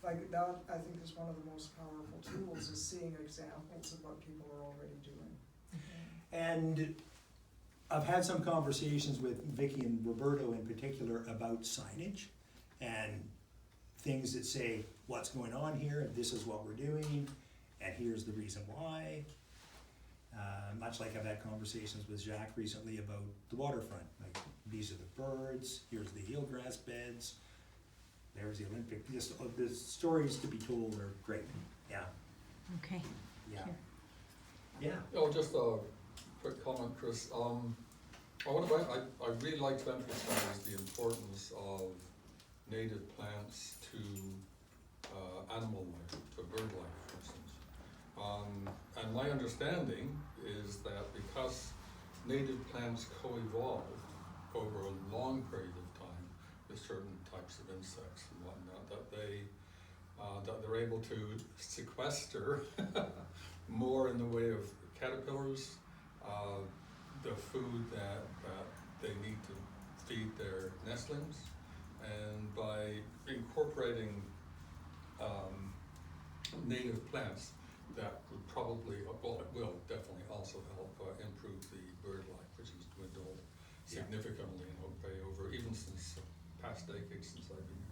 Speaker 1: like that, I think is one of the most powerful tools, is seeing examples of what people are already doing.
Speaker 4: And I've had some conversations with Vicky and Roberto in particular about signage and things that say what's going on here, and this is what we're doing, and here's the reason why. Much like I've had conversations with Jacques recently about the waterfront, like these are the birds, here's the eelgrass beds, there's the Olympic, just the stories to be told are great. Yeah,
Speaker 2: Okay,
Speaker 4: yeah,
Speaker 2: Sure.
Speaker 4: yeah.
Speaker 8: Oh, just a quick comment, Chris. I really like to emphasize the importance of native plants to animal life, to bird life, for instance. And my understanding is that because native plants co-evolve over a long period of time with certain types of insects and whatnot, that they're able to sequester more in the way of caterpillars, the food that they need to feed their nestlings, and by incorporating native plants, that would probably, well, it will definitely also help improve the bird life, which has dwindled significantly in Oak Bay over, even since past decades since I've been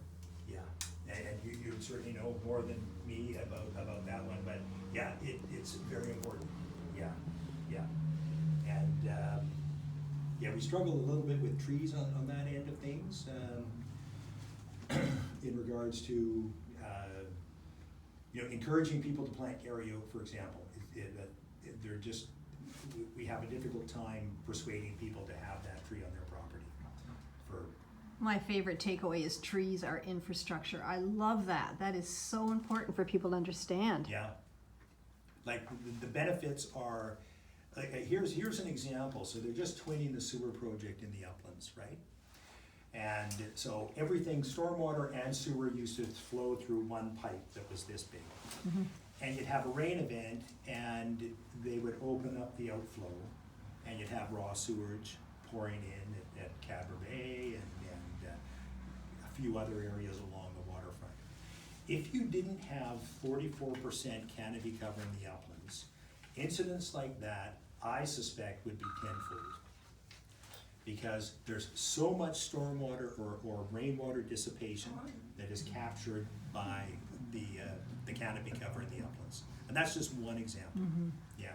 Speaker 8: here.
Speaker 4: Yeah, and you certainly know more than me about that one, but yeah, it's very important. Yeah, yeah. And yeah, we struggle a little bit with trees on that end of things in regards to encouraging people to plant carry oak, for example. They're just, we have a difficult time persuading people to have that tree on their property for.
Speaker 2: my favorite takeaway is trees are infrastructure. I love that. That is so important for people to understand.
Speaker 4: Yeah. Like the benefits are, like here's an example. So they're just twinning the sewer project in the uplands, right? And so everything, stormwater and sewer used to flow through one pipe that was this big. And you'd have a rain event and they would open up the outflow and you'd have raw sewage pouring in at Cadbury Bay and a few other areas along the waterfront. If you didn't have 44% canopy covering the uplands, incidents like that, I suspect, would be tenfold. Because there's so much stormwater or rainwater dissipation that is captured by the canopy covering the uplands. And that's just one example. Yeah.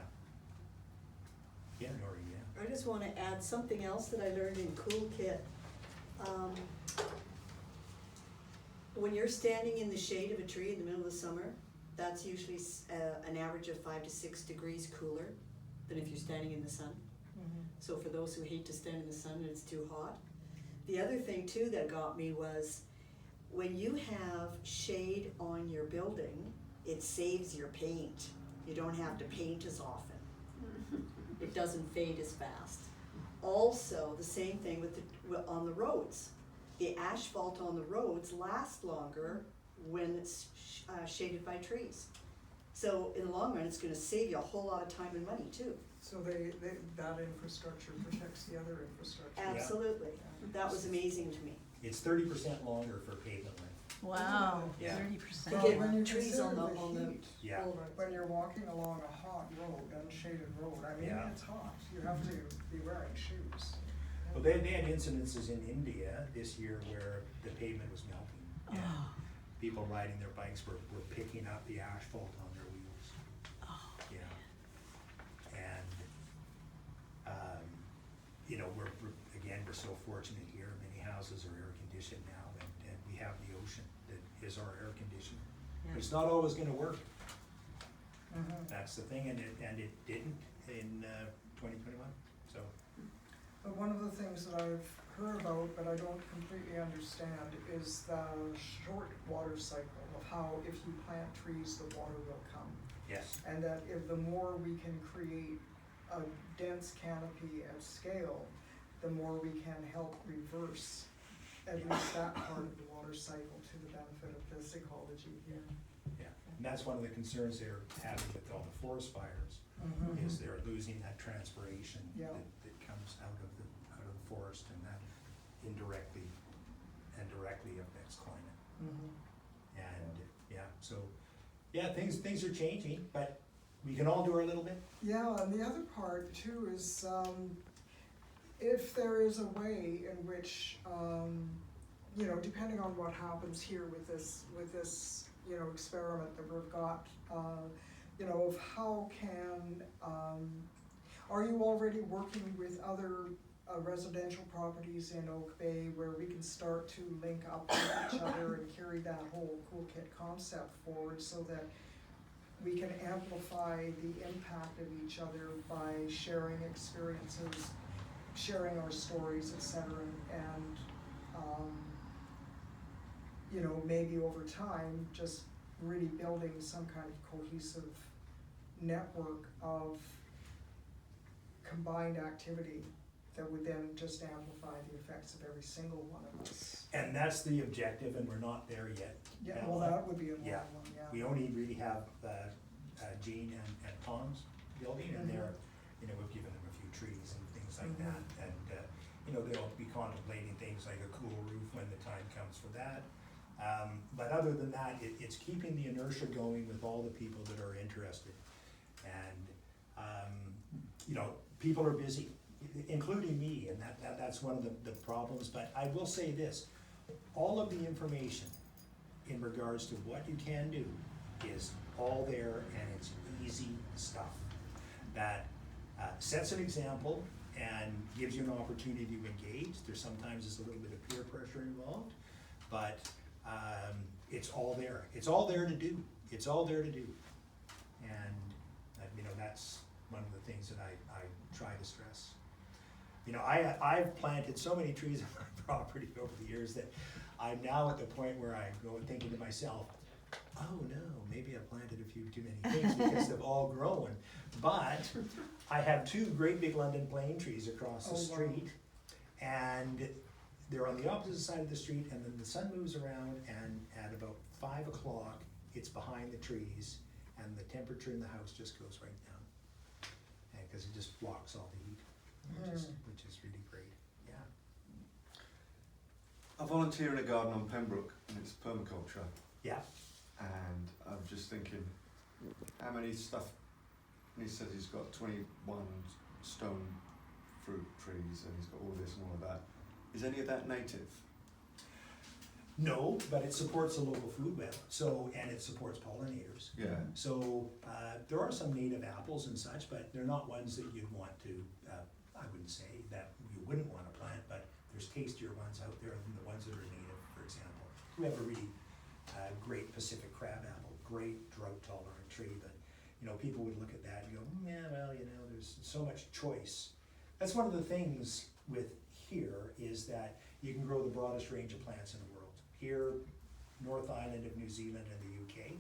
Speaker 4: Yeah, Nori, yeah.
Speaker 3: I just wanna add something else that I learned in Cool Kit. When you're standing in the shade of a tree in the middle of the summer, that's usually an average of 5 to 6 degrees cooler than if you're standing in the sun. So for those who hate to stand in the sun and it's too hot. The other thing too that got me was when you have shade on your building, it saves your paint. You don't have to paint as often. It doesn't fade as fast. Also, the same thing with on the roads. The asphalt on the roads lasts longer when it's shaded by trees. So in the long run, it's gonna save you a whole lot of time and money too.
Speaker 1: So that infrastructure protects the other infrastructure.
Speaker 3: Absolutely. That was amazing to me.
Speaker 4: It's 30% longer for pavement length.
Speaker 2: Wow,
Speaker 4: Yeah.
Speaker 2: 30%.
Speaker 3: To
Speaker 1: Well,
Speaker 3: get
Speaker 1: when you
Speaker 3: trees
Speaker 1: consider
Speaker 3: on the
Speaker 1: heat,
Speaker 4: Yeah.
Speaker 1: when you're walking along a hot road, unshaded road, I mean,
Speaker 4: Yeah.
Speaker 1: it's hot, you have to be wearing shoes.
Speaker 4: Well, they had incidences in India this year where the pavement was melting. And
Speaker 2: Oh.
Speaker 4: people riding their bikes were picking up the asphalt on their wheels. Yeah. And, you know, we're so fortunate here, many houses are air conditioned now, and we have the ocean that is our air conditioner. But it's not always gonna work, that's the thing, and it didn't in 2021, so.
Speaker 1: But one of the things that I've heard about, but I don't completely understand, is the short water cycle of how if you plant trees, the water will come.
Speaker 4: Yes.
Speaker 1: And that if the more we can create a dense canopy at scale, the more we can help reverse at least that part of the water cycle to the benefit of this ecology here.
Speaker 4: Yeah, and that's one of the concerns they're having with all the forest fires, is they're losing that transpiration
Speaker 1: Yeah.
Speaker 4: that comes out of the forest, and that indirectly and directly affects climate. And yeah, so yeah, things are changing, but we can all do our little bit.
Speaker 1: Yeah, and the other part too is, if there is a way in which, you know, depending on what happens here with this, you know, experiment that we've got, you know, of how can, are you already working with other residential properties in Oak Bay where we can start to link up with each other and carry that whole Cool Kit concept forward so that we can amplify the impact of each other by sharing experiences, sharing our stories, etc. And you know, maybe over time, just really building some kind of cohesive network of combined activity that would then just amplify the effects of every single one of us.
Speaker 4: And that's the objective, and we're not there yet.
Speaker 1: Yeah, well, that would be a long
Speaker 4: Yeah.
Speaker 1: one, yeah.
Speaker 4: We only really have Jean and Tom's building, and they're, you know, we've given them a few trees and things like that, and you know, they'll be contemplating things like a cool roof when the time comes for that. But other than that, it's keeping the inertia going with all the people that are interested. And you know, people are busy, including me, and that's one of the problems. But I will say this, all of the information in regards to what you can do is all there, and it's easy stuff that sets an example and gives you an opportunity to engage. There's sometimes a little bit of peer pressure involved, but it's all there. It's all there to do. It's all there to do. And you know, that's one of the things that I try to stress. You know, I've planted so many trees on my property over the years that I'm now at the point where I go thinking to myself, oh no, maybe I planted a few too many things because they've all grown. But I have two great big London plane trees across the street, and they're on the opposite side of the street, and then the sun moves around, and at about 5 o'clock, it's behind the trees, and the temperature in the house just goes right down. And, cause it just blocks all the heat, which is really great, yeah.
Speaker 9: I volunteer in a garden on Pembroke, and it's permaculture,
Speaker 4: Yeah,
Speaker 9: and I'm just thinking, how many stuff, and he says he's got 21 stone fruit trees, and he's got all this and all of that. Is any of that native?
Speaker 4: no, but it supports the local food web, so, and it supports pollinators.
Speaker 9: Yeah.
Speaker 4: So, there are some native apples and such, but they're not ones that you'd want to, I wouldn't say that you wouldn't want to plant, but there's tastier ones out there than the ones that are native, for example. We have a really, great Pacific crab apple, great drought tolerant tree, but, you know, people would look at that and go, yeah, well, you know, there's so much choice. That's one of the things with here is that you can grow the broadest range of plants in the world. Here, North Island of New Zealand and the UK,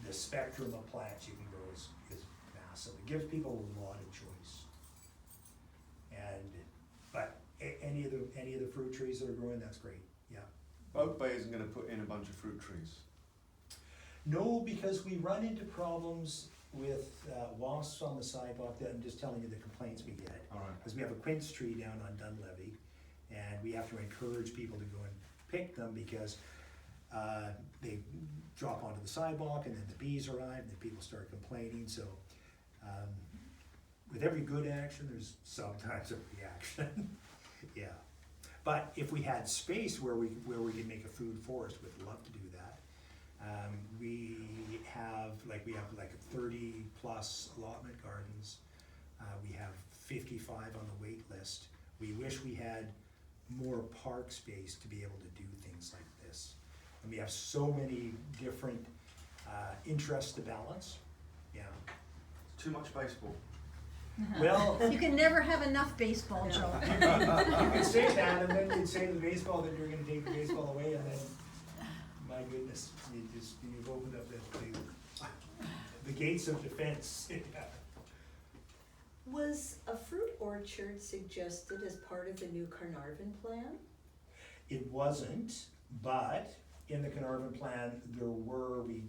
Speaker 4: the spectrum of plants you can grow is massive. It gives people a lot of choice. And, but any of the fruit trees that are growing, that's great, yeah.
Speaker 9: Oak Bay isn't going to put in a bunch of fruit trees.
Speaker 4: No, because we run into problems with wasps on the sidewalk. That I'm just telling you the complaints we get.
Speaker 9: All right.
Speaker 4: Because we have a quince tree down on Dunlevy, and we have to encourage people to go and pick them because they drop onto the sidewalk, and then the bees arrive, and then people start complaining. So with every good action, there's sometimes a reaction. Yeah, but if we had space where we could make a food forest, we'd love to do that. We have like 30 plus allotment gardens. We have 55 on the wait list. We wish we had more park space to be able to do things like this. And we have so many different interests to balance. Yeah.
Speaker 9: Too much baseball.
Speaker 4: Well,
Speaker 2: You can never have enough baseball, Joe.
Speaker 4: you can say that, and then you'd say to the baseball that you're going to take the baseball away, and then, my goodness, you've opened up the gates of defense.
Speaker 3: Was a fruit orchard suggested as part of the new Carnarvon plan?
Speaker 4: It wasn't, but in the Carnarvon plan, we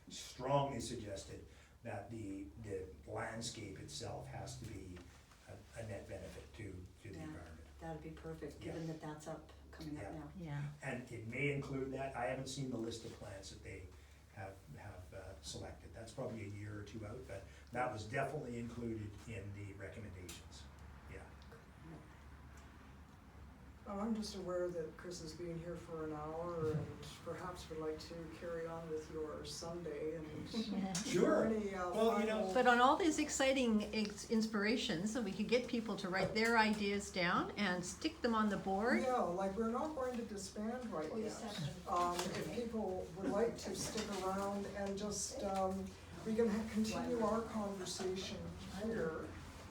Speaker 4: strongly suggested that the landscape itself has to be a net benefit to the
Speaker 3: Yeah.
Speaker 4: environment.
Speaker 3: That'd be perfect, given that that's coming up
Speaker 4: Yeah.
Speaker 3: now.
Speaker 2: Yeah.
Speaker 4: And it may include that. I haven't seen the list of plants that they have selected. That's probably a year or two out, but that was definitely included in the recommendations. Yeah.
Speaker 1: I'm just aware that Chris has been here for an hour and perhaps would like to carry on with your Sunday and
Speaker 4: Sure.
Speaker 1: any
Speaker 4: Well, you know,
Speaker 1: final-
Speaker 2: But on all these exciting inspirations, so we could get people to write their ideas down and stick them on the board.
Speaker 1: Yeah, like we're not going to disband right yet. If people would like to stick around and just, we can continue our conversation here.